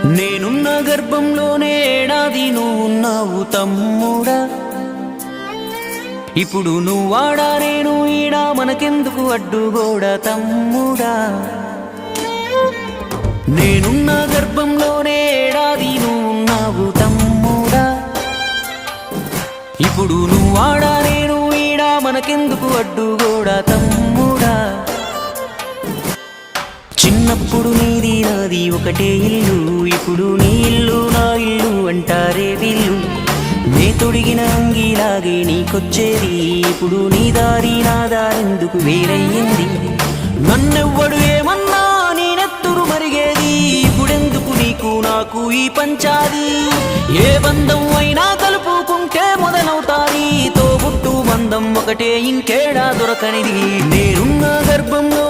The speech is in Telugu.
నేనున్న గర్భంలోనే ఏడాది నువ్వున్నావు తమ్ముడా. ఇప్పుడు నువ్వాడా నేను ఈడా, మనకెందుకు అడ్డుగోడా తమ్ముడా. నేనున్న గర్భంలోనే ఏడాది నువ్వున్నావు తమ్ముడా. ఇప్పుడు నువ్వాడా నేను ఈడా, మనకెందుకు అడ్డుగోడా తమ్ముడా. చిన్నప్పుడు నీది నాది ఒకటే ఇల్లు, ఇప్పుడు నీ ఇల్లు నా ఇల్లు అంటారే వీళ్ళు. నే తొడిగిన అంగీలాగే నీకొచ్చేది, ఇప్పుడు నీ దారి నా దారెందుకు వేరయ్యింది. నన్నెవ్వడు ఏమన్నా నీ నెత్తురు మరిగేది, ఇప్పుడెందుకు నీకు నాకు ఈ పంచాది. ఏ బంధం అయినా కలుపుకుంటే మొదలవుతాది, తోబుట్టు బంధం ఒకటే ఇంకేడా దొరకనిది. నేనున్న గర్భంలో